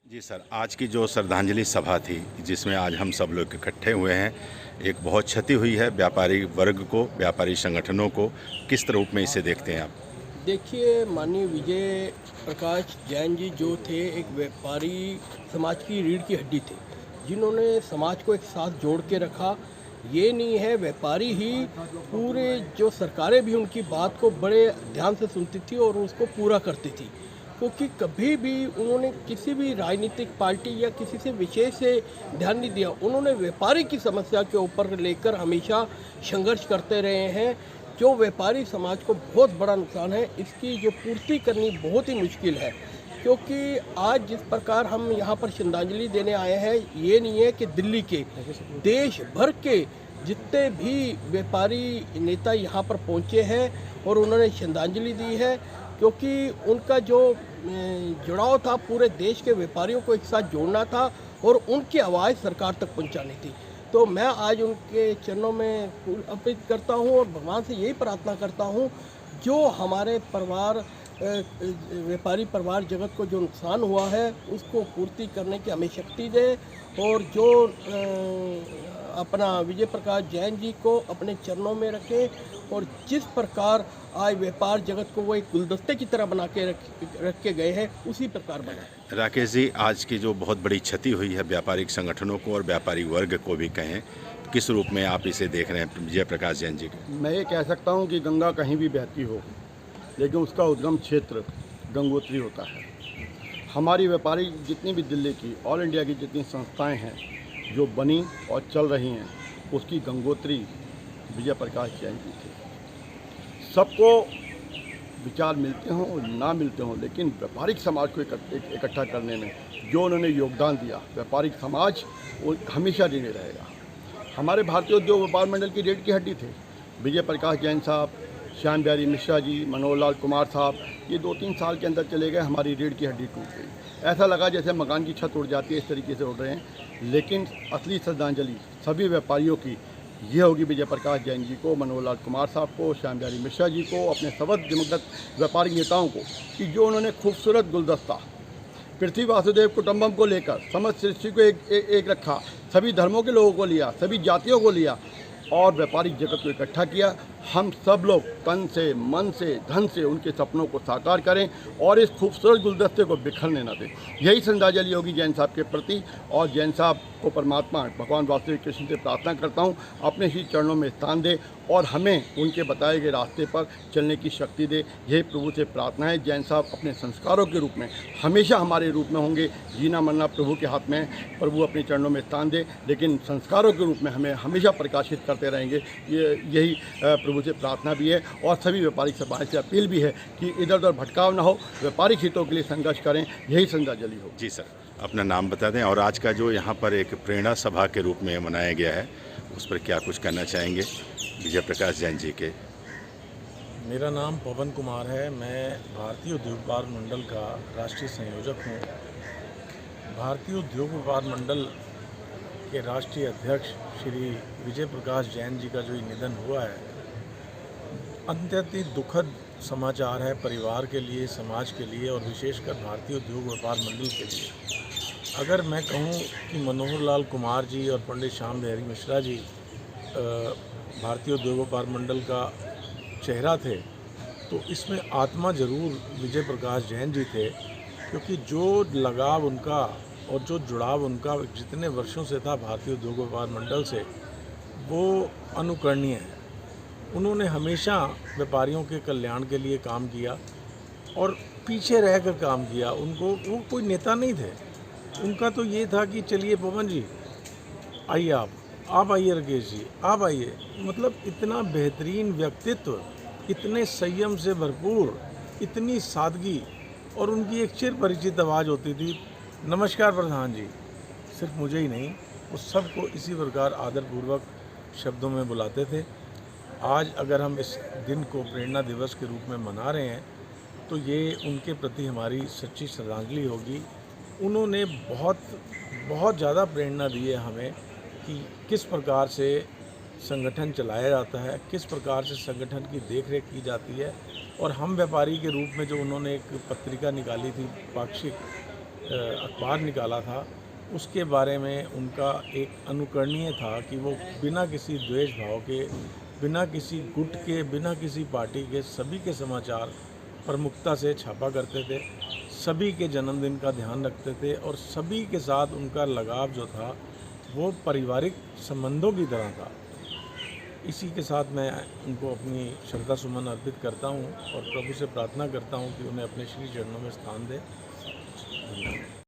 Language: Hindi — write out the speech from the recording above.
जी सर, आज की जो श्रद्धांजलि सभा थी, जिसमें आज हम सब लोग इकट्ठे हुए हैं, एक बहुत क्षति हुई है व्यापारी वर्ग को, व्यापारी संगठनों को। किस रूप में इसे देखते हैं आप? देखिए, माननीय विजय प्रकाश जैन जी जो थे, एक व्यापारी समाज की रीढ़ की हड्डी थे, जिन्होंने समाज को एक साथ जोड़ के रखा। ये नहीं है व्यापारी ही, पूरे जो सरकारें भी उनकी बात को बड़े ध्यान से सुनती थी और उसको पूरा करती थी, क्योंकि कभी भी उन्होंने किसी भी राजनीतिक पार्टी या किसी से विशेष से ध्यान नहीं दिया। उन्होंने व्यापारी की समस्या के ऊपर लेकर हमेशा संघर्ष करते रहे हैं। जो व्यापारी समाज को बहुत बड़ा नुकसान है, इसकी जो पूर्ति करनी बहुत ही मुश्किल है, क्योंकि आज जिस प्रकार हम यहाँ पर श्रद्धांजलि देने आए हैं, ये नहीं है कि दिल्ली के, देश भर के जितने भी व्यापारी नेता यहाँ पर पहुँचे हैं और उन्होंने श्रद्धांजलि दी है, क्योंकि उनका जो जुड़ाव था पूरे देश के व्यापारियों को एक साथ जोड़ना था और उनकी आवाज़ सरकार तक पहुँचानी थी। तो मैं आज उनके चरणों में फूल अर्पित करता हूँ और भगवान से यही प्रार्थना करता हूँ, जो हमारे परिवार व्यापारी परिवार जगत को जो नुकसान हुआ है, उसको पूर्ति करने की हमें शक्ति दे, और जो अपना विजय प्रकाश जैन जी को अपने चरणों में रखें और जिस प्रकार आज व्यापार जगत को वो एक गुलदस्ते की तरह बना के रख के गए हैं, उसी प्रकार बनाए। राकेश जी, आज की जो बहुत बड़ी क्षति हुई है व्यापारिक संगठनों को और व्यापारी वर्ग को भी कहें, किस रूप में आप इसे देख रहे हैं विजय प्रकाश जैन जी को? मैं ये कह सकता हूँ कि गंगा कहीं भी बहती हो, लेकिन उसका उद्गम क्षेत्र गंगोत्री होता है। हमारी व्यापारी जितनी भी दिल्ली की, ऑल इंडिया की जितनी संस्थाएं हैं जो बनी और चल रही हैं, उसकी गंगोत्री विजय प्रकाश जैन जी थे। सबको विचार मिलते हों और ना मिलते हों, लेकिन व्यापारिक समाज को इकट्ठा करने में जो उन्होंने योगदान दिया, व्यापारिक समाज वो हमेशा ऋणी रहेगा। हमारे भारतीय उद्योग व्यापार मंडल की रीढ़ की हड्डी थे विजय प्रकाश जैन साहब, श्याम बिहारी मिश्रा जी, मनोहर लाल कुमार साहब। ये 2-3 साल के अंदर चले गए, हमारी रीढ़ की हड्डी टूट गई। ऐसा लगा जैसे मकान की छत उड़ जाती है, इस तरीके से उड़ रहे हैं। लेकिन असली श्रद्धांजलि सभी व्यापारियों की ये होगी विजय प्रकाश जैन जी को, मनोहर लाल कुमार साहब को, श्याम बिहारी मिश्रा जी को, अपने सबक दिवंगत व्यापारिक नेताओं को, कि जो उन्होंने खूबसूरत गुलदस्ता पृथ्वी वासुदेव कुटुंबम को लेकर समस्त सृष्टि को एक रखा, सभी धर्मों के लोगों को लिया, सभी जातियों को लिया और व्यापारिक जगत को इकट्ठा किया। हम सब लोग तन से, मन से, धन से उनके सपनों को साकार करें और इस खूबसूरत गुलदस्ते को बिखरने न दें। यही श्रद्धांजलि होगी जैन साहब के प्रति, और जैन साहब को परमात्मा भगवान वासुदेव कृष्ण से प्रार्थना करता हूँ, अपने ही चरणों में स्थान दे और हमें उनके बताए गए रास्ते पर चलने की शक्ति दे। यही प्रभु से प्रार्थना है। जैन साहब अपने संस्कारों के रूप में हमेशा हमारे रूप में होंगे। जीना मरना प्रभु के हाथ में है, प्रभु अपने चरणों में स्थान दे, लेकिन संस्कारों के रूप में हमें हमेशा प्रकाशित करते रहेंगे। यही प्रभु से प्रार्थना भी है और सभी व्यापारिक सभाएं से अपील भी है कि इधर उधर भटकाव ना हो, व्यापारिक हितों के लिए संघर्ष करें। यही श्रद्धांजलि हो। जी सर, अपना नाम बता दें और आज का जो यहाँ पर एक प्रेरणा सभा के रूप में मनाया गया है, उस पर क्या कुछ कहना चाहेंगे विजय प्रकाश जैन जी के? मेरा नाम पवन कुमार है। मैं भारतीय उद्योग व्यापार मंडल का राष्ट्रीय संयोजक हूँ। भारतीय उद्योग व्यापार मंडल के राष्ट्रीय अध्यक्ष श्री विजय प्रकाश जैन जी का जो निधन हुआ है, अत्यंत ही दुखद समाचार है परिवार के लिए, समाज के लिए और विशेषकर भारतीय उद्योग व्यापार मंडल के लिए। अगर मैं कहूँ कि मनोहर लाल कुमार जी और पंडित श्याम बिहारी मिश्रा जी भारतीय उद्योग व्यापार मंडल का चेहरा थे, तो इसमें आत्मा जरूर विजय प्रकाश जैन जी थे, क्योंकि जो लगाव उनका और जो जुड़ाव उनका जितने वर्षों से था भारतीय उद्योग व्यापार मंडल से, वो अनुकरणीय है। उन्होंने हमेशा व्यापारियों के कल्याण के लिए काम किया और पीछे रहकर काम किया। वो कोई नेता नहीं थे। उनका तो ये था कि चलिए पवन जी आइए, आप आइए, राकेश जी आप आइए। मतलब इतना बेहतरीन व्यक्तित्व, इतने संयम से भरपूर, इतनी सादगी, और उनकी एक चिर परिचित आवाज़ होती थी, नमस्कार प्रधान जी। सिर्फ मुझे ही नहीं, वो सबको इसी प्रकार आदरपूर्वक शब्दों में बुलाते थे। आज अगर हम इस दिन को प्रेरणा दिवस के रूप में मना रहे हैं, तो ये उनके प्रति हमारी सच्ची श्रद्धांजलि होगी। उन्होंने बहुत ज़्यादा प्रेरणा दी है हमें कि किस प्रकार से संगठन चलाया जाता है, किस प्रकार से संगठन की देखरेख की जाती है। और हम व्यापारी के रूप में जो उन्होंने एक पत्रिका निकाली थी पाक्षिक, अखबार निकाला था, उसके बारे में उनका एक अनुकरणीय था कि वो बिना किसी द्वेष भाव के, बिना किसी गुट के, बिना किसी पार्टी के सभी के समाचार प्रमुखता से छापा करते थे, सभी के जन्मदिन का ध्यान रखते थे और सभी के साथ उनका लगाव जो था वो पारिवारिक संबंधों की तरह था। इसी के साथ मैं उनको अपनी श्रद्धा सुमन अर्पित करता हूँ और प्रभु से प्रार्थना करता हूँ कि उन्हें अपने श्री चरणों में स्थान दे। धन्यवाद।